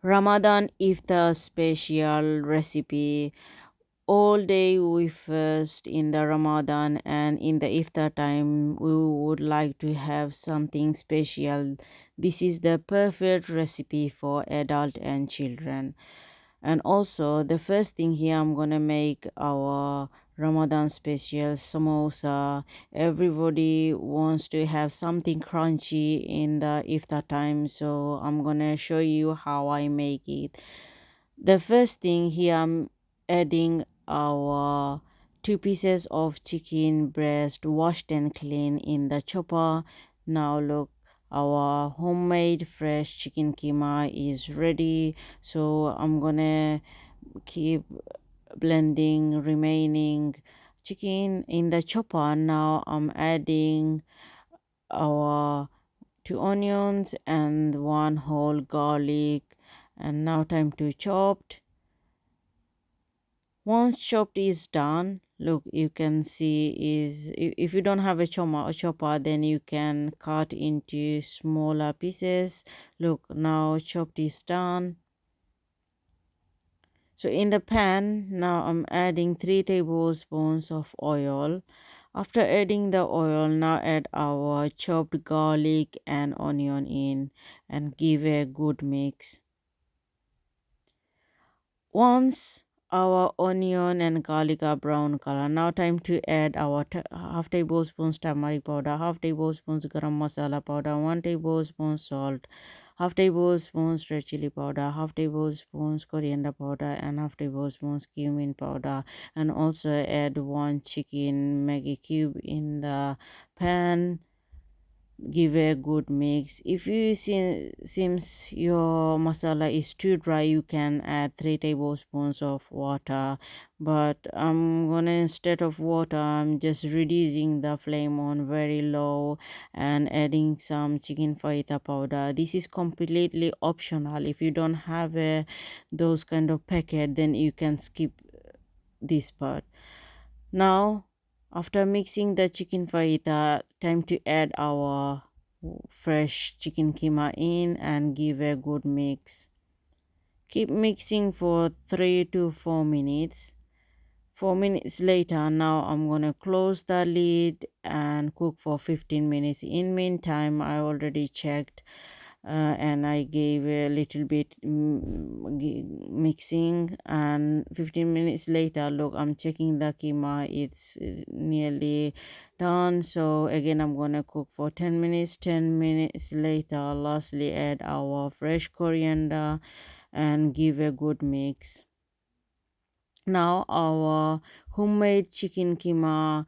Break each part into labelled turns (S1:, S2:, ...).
S1: Ramadan Iftar special recipe. All day we fast in the Ramadan, and in the Iftar time we would like to have something special. This is the perfect recipe for adult and children. And also the first thing here, I'm gonna make our Ramadan special samosa. Everybody wants to have something crunchy in the iftar time, so I'm gonna show you how I make it. The first thing here, I'm adding our two pieces of chicken breast washed and clean in the chopper. Now look, our homemade fresh chicken keema is ready, so I'm gonna keep blending remaining chicken in the chopper. Now I'm adding our two onions and one whole garlic, and now time to chop. Once chopped is done, look, you can see is if you don't have a chopper, then you can cut into smaller pieces. Look, now chopped is done. So in the pan, now I'm adding 3 tablespoons of oil. After adding the oil, now add our chopped garlic and onion in and give a good mix. Once our onion and garlic are brown color, now time to add our half tablespoon turmeric powder, half tablespoon garam masala powder, 1 tablespoon salt, half tablespoon red chili powder, half tablespoon coriander powder, and half tablespoon cumin powder. And also add 1 chicken Maggi cube in the pan. Give a good mix. If you see seems your masala is too dry, you can add 3 tablespoons of water, but I'm gonna, instead of water, I'm just reducing the flame on very low and adding some chicken fajita powder. This is completely optional. If you don't have those kind of packet, then you can skip this part. Now after mixing the chicken fajita, time to add our fresh chicken keema in and give a good mix. Keep mixing for 3 to 4 minutes. 4 minutes later, now I'm gonna close the lid and cook for 15 minutes. In meantime, I already checked and I gave a little bit mixing, and 15 minutes later, look, I'm checking the keema, it's nearly done. So again, I'm gonna cook for 10 minutes. 10 minutes later, lastly add our fresh coriander and give a good mix. Now our homemade chicken keema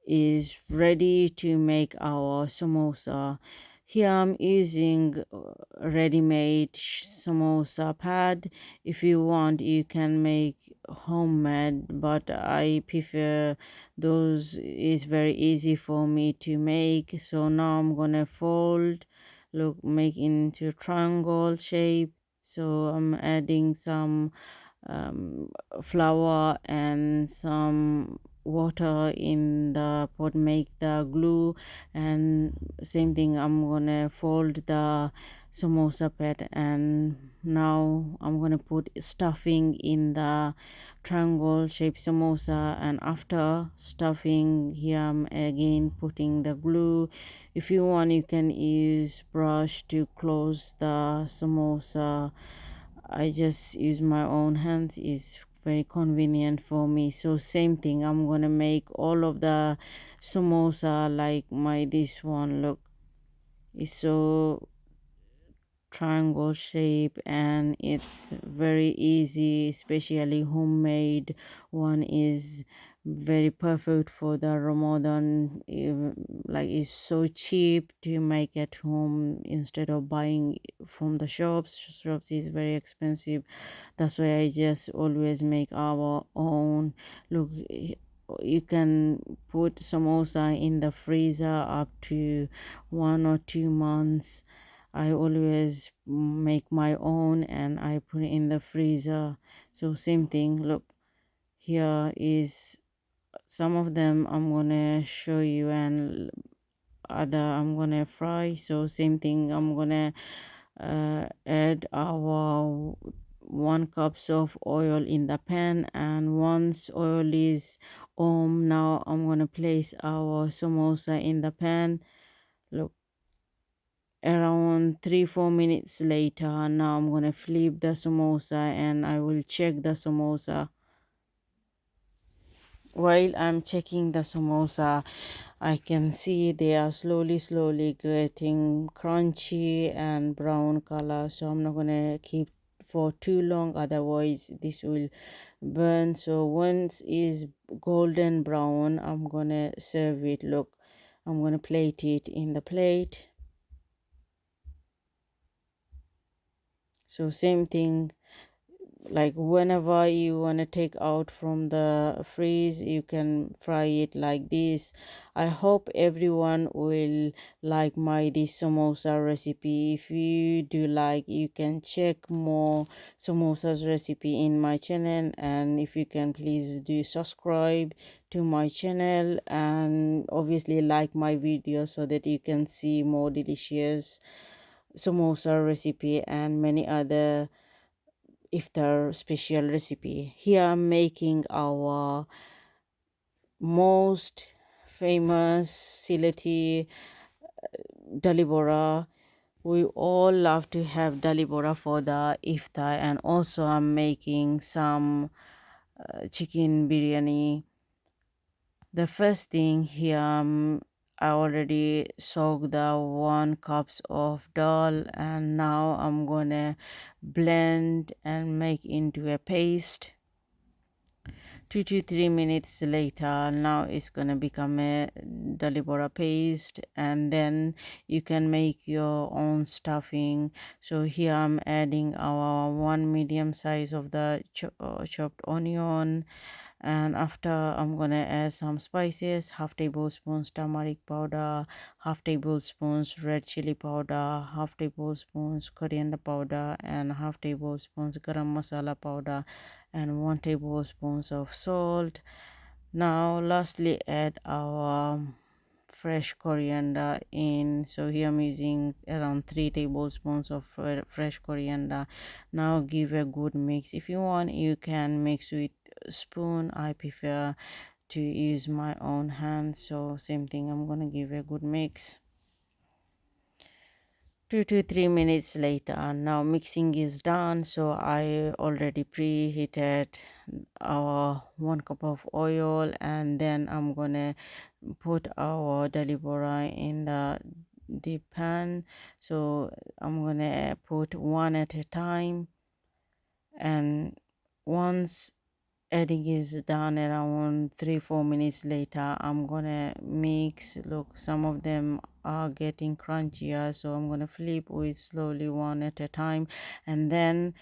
S1: is ready to make our samosa. Here I'm using ready-made samosa pad. If you want, you can make homemade, but I prefer those, is very easy for me to make. So now I'm gonna fold, look, make into triangle shape. So I'm adding some flour and some water in the pot, make the glue, and same thing, I'm gonna fold the samosa pad, and now I'm gonna put stuffing in the triangle shaped samosa. And after stuffing, here I'm again putting the glue. If you want, you can use brush to close the samosa. I just use my own hands, is very convenient for me. So same thing, I'm gonna make all of the samosa like my this one. Look, it's so triangle shape and it's very easy, especially homemade one is very perfect for the Ramadan. Like, it's so cheap to make at home instead of buying from the shops is very expensive. That's why I just always make our own. Look, you can put samosa in the freezer up to 1 or 2 months. I always make my own and I put it in the freezer. So same thing, look, here is some of them I'm gonna show you, and other I'm gonna fry. So same thing, I'm gonna add our 1 cups of oil in the pan, and once oil is now I'm gonna place our samosa in the pan. Look, around 3-4 minutes later, now I'm gonna flip the samosa and I will check the samosa. While I'm checking the samosa, I can see they are slowly getting crunchy and brown color. So I'm not gonna keep for too long, otherwise this will burn. So once is golden brown, I'm gonna serve it. Look, I'm gonna plate it in the plate. So same thing, like whenever you want to take out from the freeze, you can fry it like this. I hope everyone will like my this samosa recipe. If you do like, you can check more samosas recipe in my channel, and if you can please do subscribe to my channel and obviously like my video so that you can see more delicious samosa recipe and many other iftar special recipe. Here I'm making our most famous silati Dali Bora. We all love to have Dali Bora for the iftar, and also I'm making some chicken biryani. The first thing here, I already soaked the 1 cups of dal, and now I'm gonna blend and make into a paste. 2 to 3 minutes later, now it's gonna become a Dali Bora paste, and then you can make your own stuffing. So here I'm adding our one medium size of the chopped onion, and after I'm gonna add some spices: half tablespoons turmeric powder, half tablespoons red chili powder, half tablespoons coriander powder, and half tablespoons garam masala powder, and 1 tablespoons of salt. Now lastly add our fresh coriander in. So here I'm using around 3 tablespoons of fresh coriander. Now give a good mix. If you want, you can mix with spoon. I prefer to use my own hand, so same thing, I'm gonna give a good mix. 2 to 3 minutes later, now mixing is done. So I already preheated our 1 cup of oil, and then I'm gonna put our Dali Bora in the deep pan. So I'm gonna put one at a time, and once adding is done around 3-4 minutes later, I'm gonna mix. Look, some of them are getting crunchier, so I'm gonna flip with slowly one at a time, and then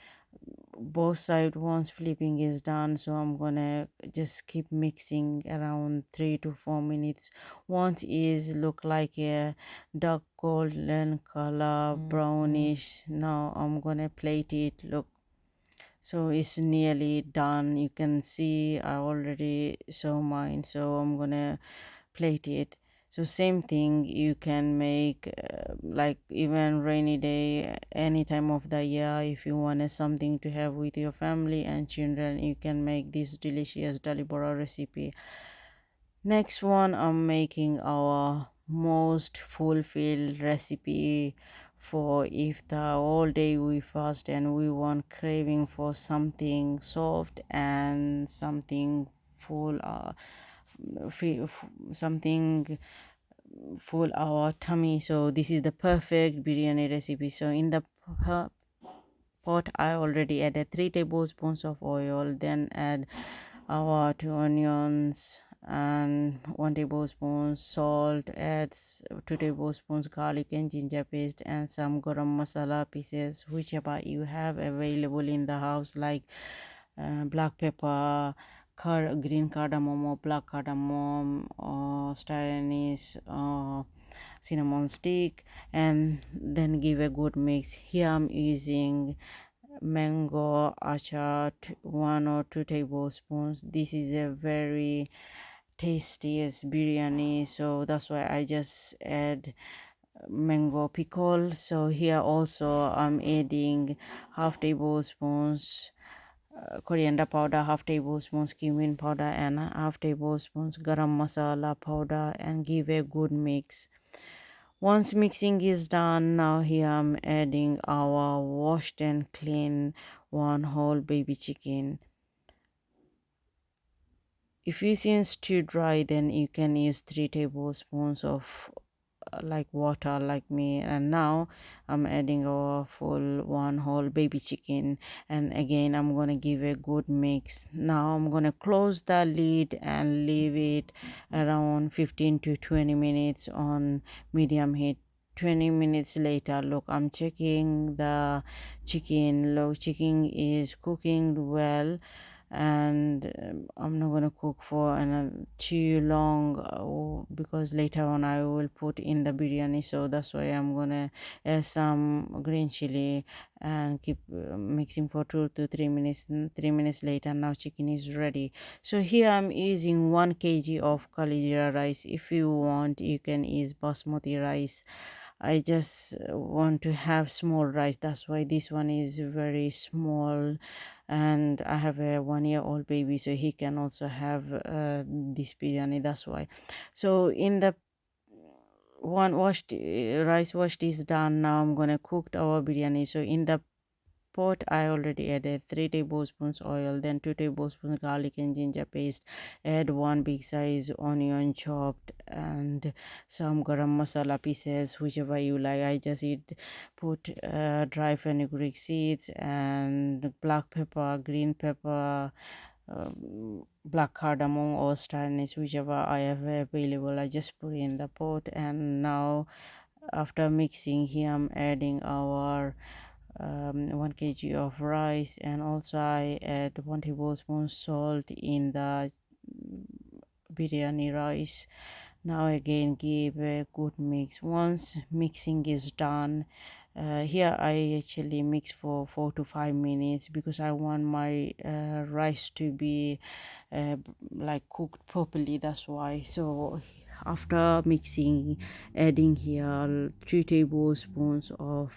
S1: both side once flipping is done, so I'm gonna just keep mixing around 3 to 4 minutes. Once is look like a dark golden color, brownish, now I'm gonna plate it. Look, so it's nearly done. You can see I already saw mine, so I'm gonna plate it. So same thing you can make, like even rainy day, any time of the year, if you want something to have with your family and children, you can make this delicious Dali Bora recipe. Next one, I'm making our most fulfilled recipe for iftar. All day we fast and we want craving for something soft and something full, something full our tummy. So this is the perfect biryani recipe. So in the pot I already added 3 tablespoons of oil, then add our 2 onions and 1 tablespoon salt, add 2 tablespoons garlic and ginger paste, and some garam masala pieces whichever you have available in the house, like black pepper, green cardamom or black cardamom, or star anise, or cinnamon stick, and then give a good mix. Here I'm using mango achar, 1 or 2 tablespoons. This is a very tastiest biryani, so that's why I just add mango pickle. So here also I'm adding half tablespoons coriander powder, half tablespoons cumin powder, and half tablespoons garam masala powder, and give a good mix. Once mixing is done, now here I'm adding our washed and clean one whole baby chicken. If you seems too dry, then you can use 3 tablespoons of like water like me. And now I'm adding a full one whole baby chicken, and again I'm gonna give a good mix. Now I'm gonna close the lid and leave it around 15 to 20 minutes on medium heat. 20 minutes later, look, I'm checking the chicken. Look, chicken is cooking well, and I'm not gonna cook for too long, because later on I will put in the biryani, so that's why I'm gonna add some green chili and keep mixing for 2 to 3 minutes. 3 minutes later, now chicken is ready. So here I'm using 1 kg of kalijira rice. If you want, you can use basmati rice. I just want to have small rice, that's why this one is very small. And I have a 1 year old baby, so he can also have this biryani, that's why. So in the one washed rice washed is done. Now I'm gonna cook our biryani. So in the pot I already added 3 tablespoons oil, then 2 tablespoons garlic and ginger paste, add 1 big size onion chopped, and some garam masala pieces, whichever you like. I just put dry fenugreek seeds and black pepper, green pepper, black cardamom or star anise, whichever I have available. I just put in the pot, and now after mixing here I'm adding our 1 kg of rice, and also I add 1 tablespoon salt in the biryani rice. Now again give a good mix. Once mixing is done, here I actually mix for 4 to 5 minutes, because I want my rice to be like cooked properly, that's why. So after mixing, adding here 3 tablespoons of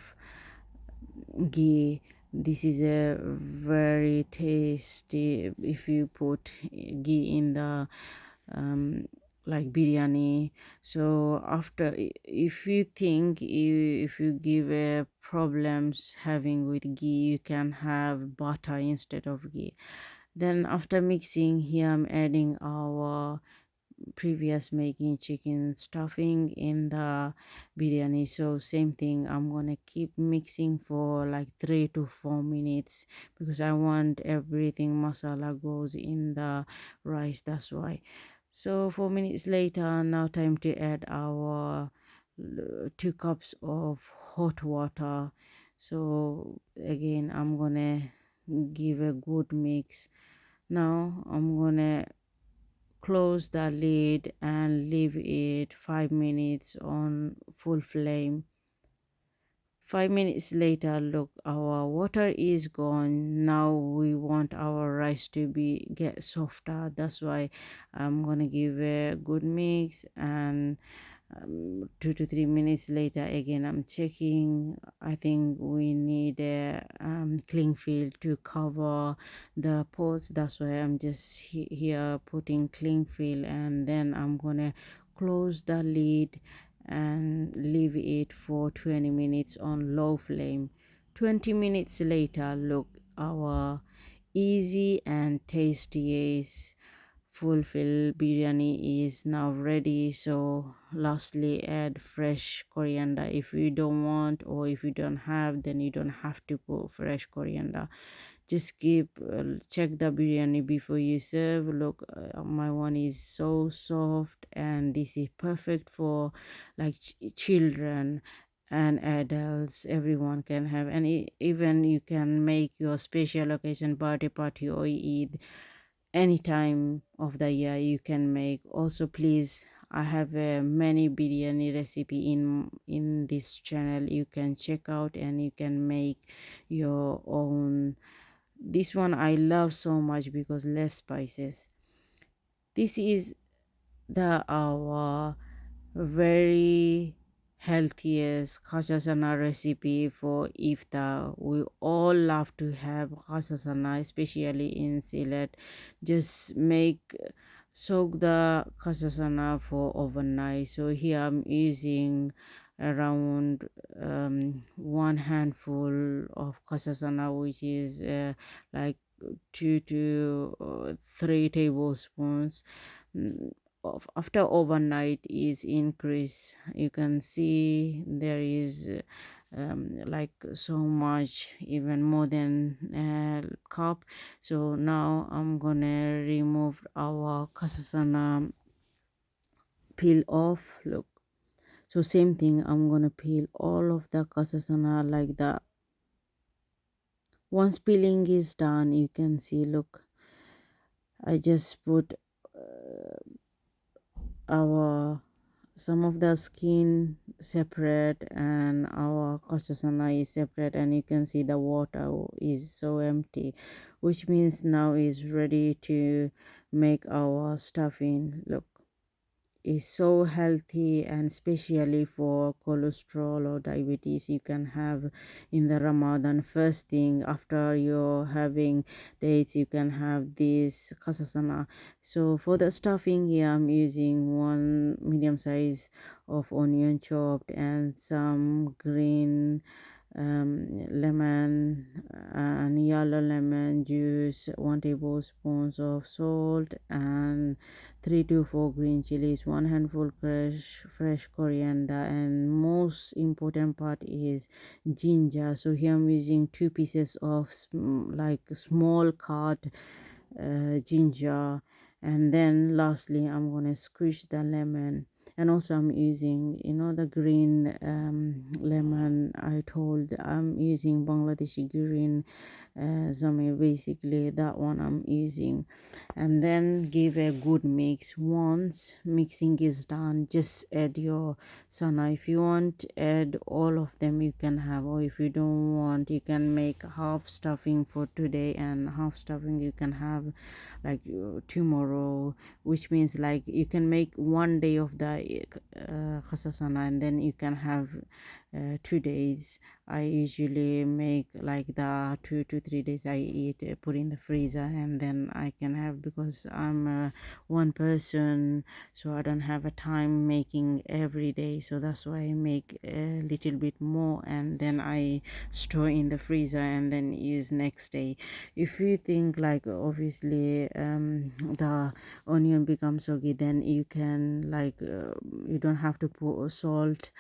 S1: ghee. This is a very tasty if you put ghee in the like biryani. So after, if you think if you give problems having with ghee, you can have butter instead of ghee. Then after mixing, here I'm adding our previous making chicken stuffing in the biryani. So same thing, I'm gonna keep mixing for like 3 to 4 minutes, because I want everything masala goes in the rice, that's why. So 4 minutes later, now time to add our 2 cups of hot water. So again I'm gonna give a good mix. Now I'm gonna close the lid and leave it 5 minutes on full flame. 5 minutes later, look, our water is gone. Now we want our rice to be get softer, that's why I'm gonna give a good mix. And 2 to 3 minutes later, again I'm checking. I think we need a cling film to cover the pots, that's why I'm just here putting cling film, and then I'm gonna close the lid and leave it for 20 minutes on low flame. 20 minutes later, look, our easy and tasty fulfill biryani is now ready. So lastly, add fresh coriander. If you don't want, or if you don't have, then you don't have to put fresh coriander. Just keep check the biryani before you serve. Look, my one is so soft, and this is perfect for like children and adults, everyone can have. And even you can make your special occasion, birthday party or Eid, any time of the year you can make. Also, please, I have a many biryani recipe in this channel, you can check out and you can make your own. This one I love so much because less spices. This is the our very healthiest Kacha Chana recipe for Iftar. We all love to have Kacha Chana, especially in Sylhet. Just soak the Kacha Chana for overnight. So here I'm using around one handful of Kacha Chana, which is like 2 to 3 tablespoons. After overnight is increased, you can see there is like so much, even more than a cup. So now I'm gonna remove our kasasana, peel off. Look, so same thing, I'm gonna peel all of the kasasana like that. Once peeling is done, you can see, look, I just put our some of the skin separate and our kachasana is separate, and you can see the water is so empty, which means now is ready to make our stuffing. Look, is so healthy, and especially for cholesterol or diabetes, you can have in the Ramadan. First thing after you're having dates, you can have this kasasana. So for the stuffing here, I'm using one medium size of onion chopped and some green lemon and yellow lemon juice, 1 tablespoon of salt, and 3 to 4 green chilies, one handful fresh coriander, and most important part is ginger. So here I'm using 2 pieces of like small cut ginger, and then lastly I'm gonna squish the lemon. And also I'm using, the green lemon. I told I'm using Bangladeshi green zame, basically that one I'm using. And then give a good mix. Once mixing is done, just add your sana. If you want, add all of them, you can have, or if you don't want, you can make half stuffing for today and half stuffing you can have like tomorrow, which means like you can make one day of the khasasana and then you can have 2 days. I usually make like the 2 to 3 days I eat, put in the freezer, and then I can have, because I'm one person, so I don't have a time making every day. So that's why I make a little bit more and then I store in the freezer and then use next day. If you think like obviously the onion becomes soggy, then you can like you don't have to put salt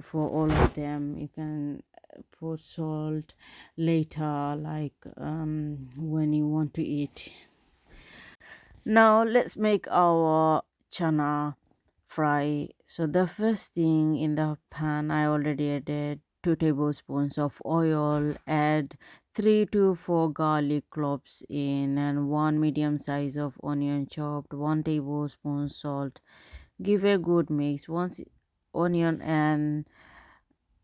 S1: for all of them. You can put salt later, like when you want to eat. Now let's make our chana fry. So the first thing, in the pan I already added 2 tablespoons of oil, add 3 to 4 garlic cloves in, and one medium size of onion chopped, 1 tablespoon salt. Give a good mix. Once onion and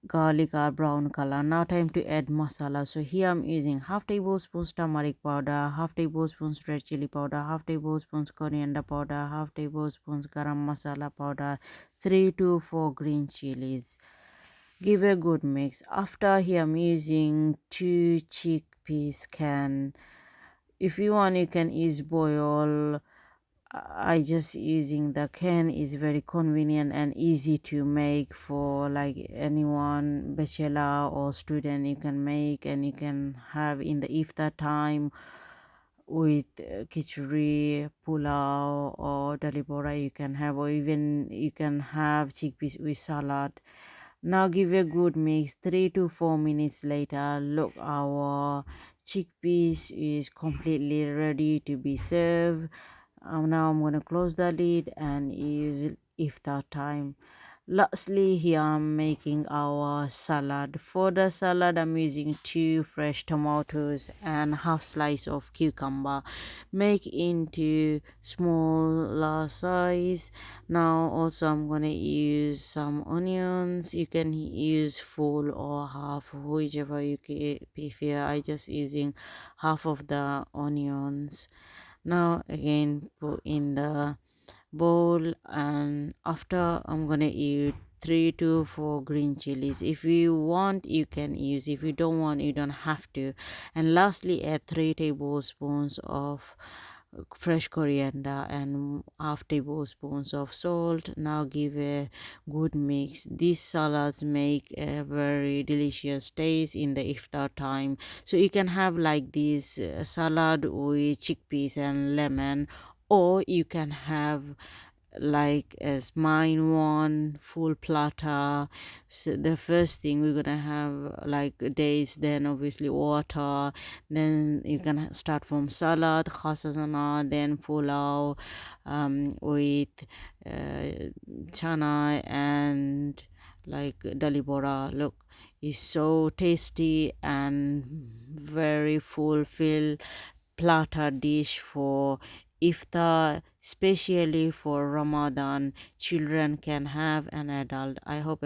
S1: garlic are brown color, now time to add masala. So here I'm using half tablespoon turmeric powder, half tablespoon red chili powder, half tablespoon coriander powder, half tablespoon garam masala powder, 3 to 4 green chilies. Give a good mix. After here I'm using 2 chickpeas can. If you want, you can use boil. I just using the can, is very convenient and easy to make for like anyone, bachelor or student, you can make and you can have in the iftar time with khichdi, pulao or Dali Bora you can have, or even you can have chickpeas with salad. Now give a good mix. 3 to 4 minutes later, look, our chickpeas is completely ready to be served. Now I'm gonna close the lid and use iftar time. Lastly, here I'm making our salad. For the salad, I'm using 2 fresh tomatoes and half slice of cucumber. Make into smaller size. Now also I'm gonna use some onions. You can use full or half, whichever you prefer. I just using half of the onions. Now again put in the bowl, and after I'm gonna use three to four green chilies. If you want, you can use. If you don't want, you don't have to. And lastly, add 3 tablespoons of fresh coriander and half tablespoons of salt. Now give a good mix. These salads make a very delicious taste in the iftar time. So you can have like this salad with chickpeas and lemon, or you can have like as mine one full platter. So the first thing we're gonna have like days, then obviously water, then you can start from salad, Kacha Chana, then pulao with chana and like Dali Bora. Look, it's so tasty and very fulfill platter dish for iftar, especially for Ramadan. Children can have, an adult. I hope